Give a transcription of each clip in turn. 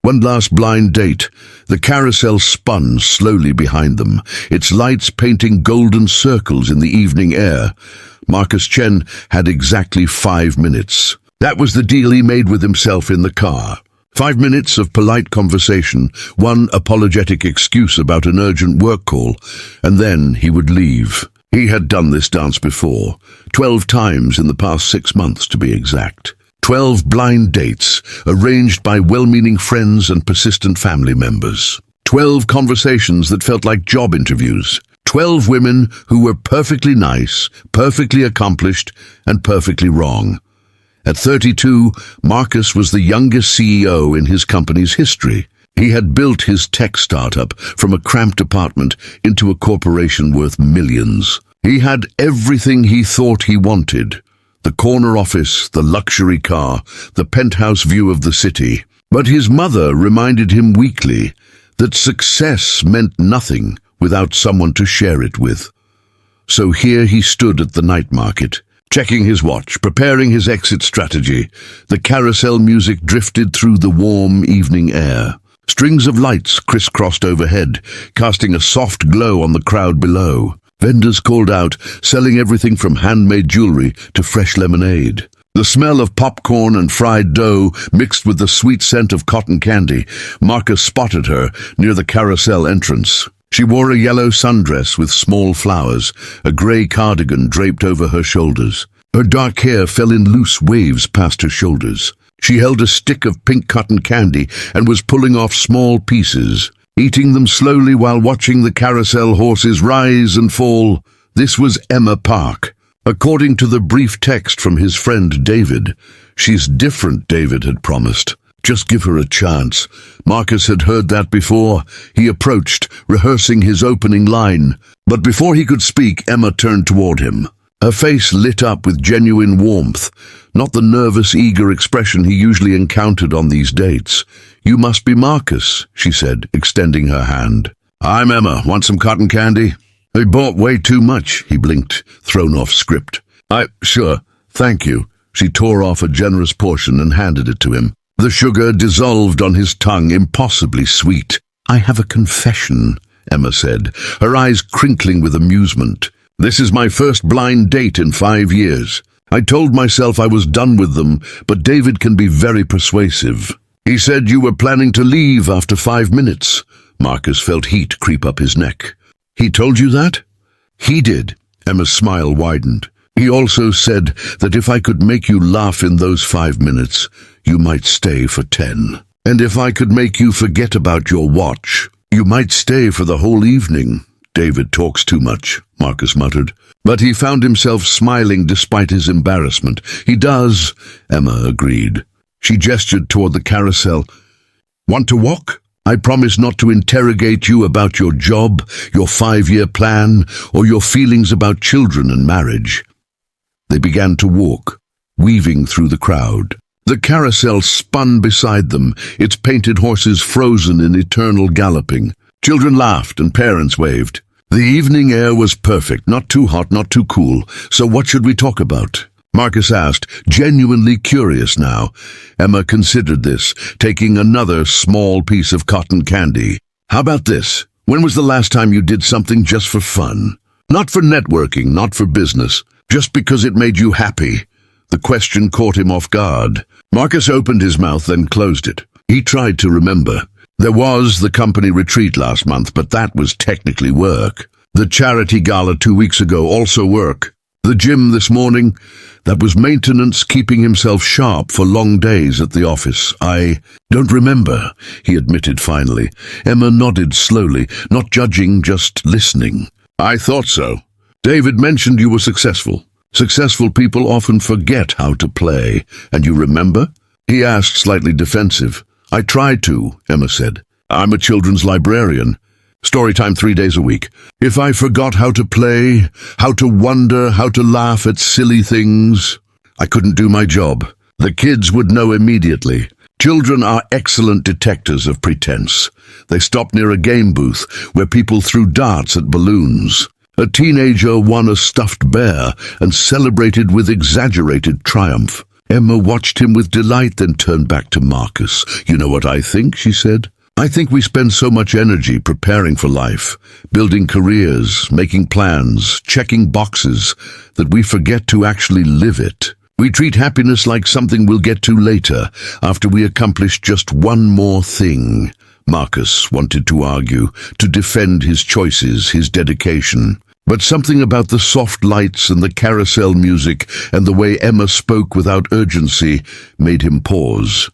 One last blind date. The carousel spun slowly behind them, its lights painting golden circles in the evening air. Marcus Chen had exactly 5 minutes. That was the deal he made with himself in the car. 5 minutes of polite conversation, one apologetic excuse about an urgent work call, and then he would leave. He had done this dance before, 12 times in the past 6 months to be exact. 12 blind dates, arranged by well-meaning friends and persistent family members. 12 conversations that felt like job interviews. 12 women who were perfectly nice, perfectly accomplished, and perfectly wrong. At 32, Marcus was the youngest CEO in his company's history. He had built his tech startup from a cramped apartment into a corporation worth millions. He had everything he thought he wanted. The corner office, the luxury car, the penthouse view of the city. But his mother reminded him weekly that success meant nothing without someone to share it with. So here he stood at the night market, checking his watch, preparing his exit strategy. The carousel music drifted through the warm evening air. Strings of lights crisscrossed overhead, casting a soft glow on the crowd below. Vendors called out, selling everything from handmade jewelry to fresh lemonade. The smell of popcorn and fried dough mixed with the sweet scent of cotton candy. Marcus spotted her near the carousel entrance. She wore a yellow sundress with small flowers, a grey cardigan draped over her shoulders. Her dark hair fell in loose waves past her shoulders. She held a stick of pink cotton candy and was pulling off small pieces, eating them slowly while watching the carousel horses rise and fall. This was Emma Park. According to the brief text from his friend David, "She's different," David had promised. "Just give her a chance." Marcus had heard that before. He approached, rehearsing his opening line. But before he could speak, Emma turned toward him. Her face lit up with genuine warmth, not the nervous, eager expression he usually encountered on these dates. "You must be Marcus," she said, extending her hand. "I'm Emma. Want some cotton candy?" "I bought way too much," he blinked, thrown off script. Sure, thank you." She tore off a generous portion and handed it to him. The sugar dissolved on his tongue, impossibly sweet. "I have a confession," Emma said, her eyes crinkling with amusement. "This is my first blind date in 5 years. I told myself I was done with them, but David can be very persuasive. He said you were planning to leave after 5 minutes. Marcus felt heat creep up his neck. "He told you that?" "He did." Emma's smile widened. "He also said that if I could make you laugh in those 5 minutes, you might stay for 10. And if I could make you forget about your watch, you might stay for the whole evening." "David talks too much," Marcus muttered. But he found himself smiling despite his embarrassment. "He does," Emma agreed. She gestured toward the carousel. "Want to walk? I promise not to interrogate you about your job, your 5-year plan, or your feelings about children and marriage." They began to walk, weaving through the crowd. The carousel spun beside them, its painted horses frozen in eternal galloping. Children laughed and parents waved. The evening air was perfect, not too hot, not too cool. "So what should we talk about?" Marcus asked, genuinely curious now. Emma considered this, taking another small piece of cotton candy. "How about this? When was the last time you did something just for fun? Not for networking, not for business, just because it made you happy." The question caught him off guard. Marcus opened his mouth, then closed it. He tried to remember. There was the company retreat last month, but that was technically work. The charity gala 2 weeks ago, also work. The gym this morning, that was maintenance, keeping himself sharp for long days at the office. "I don't remember," he admitted finally. Emma nodded slowly, not judging, just listening. "I thought so. David mentioned you were successful. Successful people often forget how to play. And you remember?" He asked, slightly defensive. "I try to," Emma said. "I'm a children's librarian. Storytime 3 days a week. If I forgot how to play, how to wonder, how to laugh at silly things, I couldn't do my job. The kids would know immediately. Children are excellent detectors of pretense. They stopped near a game booth where people threw darts at balloons. A teenager won a stuffed bear and celebrated with exaggerated triumph. Emma watched him with delight, then turned back to Marcus. "You know what I think?" she said. "I think we spend so much energy preparing for life, building careers, making plans, checking boxes, that we forget to actually live it. We treat happiness like something we'll get to later, after we accomplish just one more thing." Marcus wanted to argue, to defend his choices, his dedication. But something about the soft lights and the carousel music and the way Emma spoke without urgency made him pause.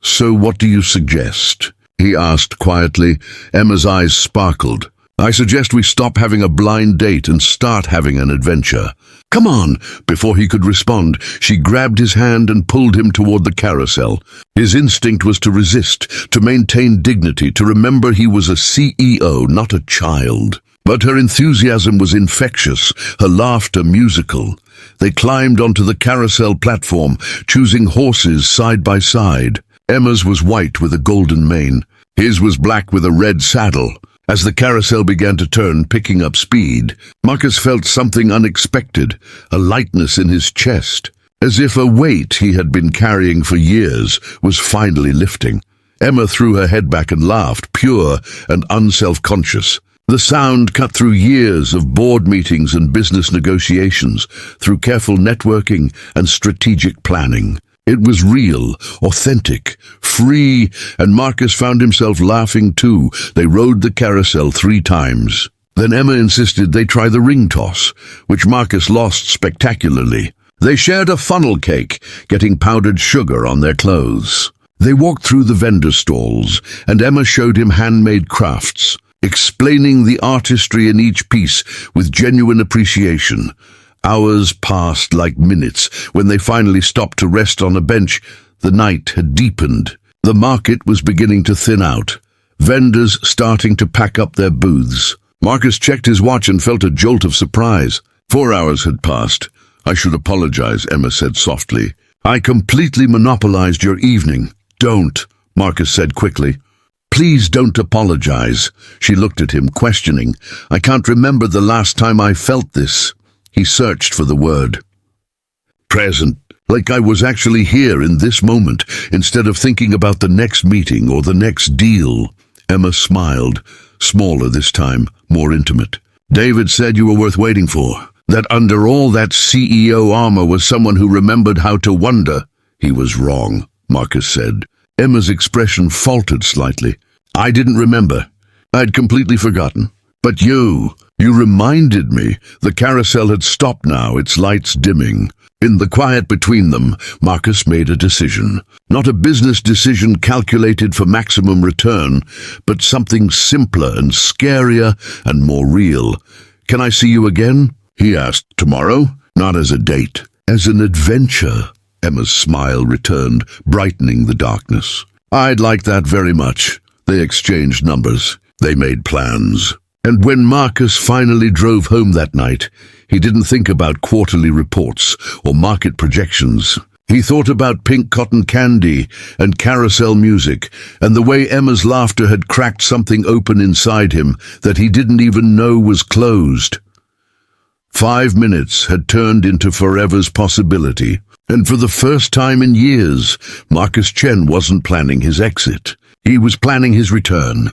"So what do you suggest?" he asked quietly. Emma's eyes sparkled. "I suggest we stop having a blind date and start having an adventure." "Come on!" Before he could respond, she grabbed his hand and pulled him toward the carousel. His instinct was to resist, to maintain dignity, to remember he was a CEO, not a child. But her enthusiasm was infectious, her laughter musical. They climbed onto the carousel platform, choosing horses side by side. Emma's was white with a golden mane. His was black with a red saddle. As the carousel began to turn, picking up speed, Marcus felt something unexpected, a lightness in his chest, as if a weight he had been carrying for years was finally lifting. Emma threw her head back and laughed, pure and unself-conscious. The sound cut through years of board meetings and business negotiations, through careful networking and strategic planning. It was real, authentic, free, and Marcus found himself laughing too. They rode the carousel 3 times. Then Emma insisted they try the ring toss, which Marcus lost spectacularly. They shared a funnel cake, getting powdered sugar on their clothes. They walked through the vendor stalls, and Emma showed him handmade crafts, explaining the artistry in each piece with genuine appreciation. Hours passed like minutes. When they finally stopped to rest on a bench, the night had deepened. The market was beginning to thin out, vendors starting to pack up their booths. Marcus checked his watch and felt a jolt of surprise. 4 hours had passed. "I should apologize," Emma said softly. "I completely monopolized your evening." "Don't," Marcus said quickly. "Please don't apologize." She looked at him, questioning. "I can't remember the last time I felt this." He searched for the word. "Present. Like I was actually here in this moment, instead of thinking about the next meeting or the next deal." Emma smiled, smaller this time, more intimate. "David said you were worth waiting for. That under all that CEO armor was someone who remembered how to wonder." "He was wrong," Marcus said. Emma's expression faltered slightly. "I didn't remember. I'd completely forgotten. But you reminded me." The carousel had stopped now, its lights dimming. In the quiet between them, Marcus made a decision. Not a business decision calculated for maximum return, but something simpler and scarier and more real. "Can I see you again?" he asked. "Tomorrow?" "Not as a date, as an adventure." Emma's smile returned, brightening the darkness. "I'd like that very much." They exchanged numbers. They made plans. And when Marcus finally drove home that night, he didn't think about quarterly reports or market projections. He thought about pink cotton candy and carousel music, and the way Emma's laughter had cracked something open inside him that he didn't even know was closed. 5 minutes had turned into forever's possibility, and for the first time in years, Marcus Chen wasn't planning his exit. He was planning his return.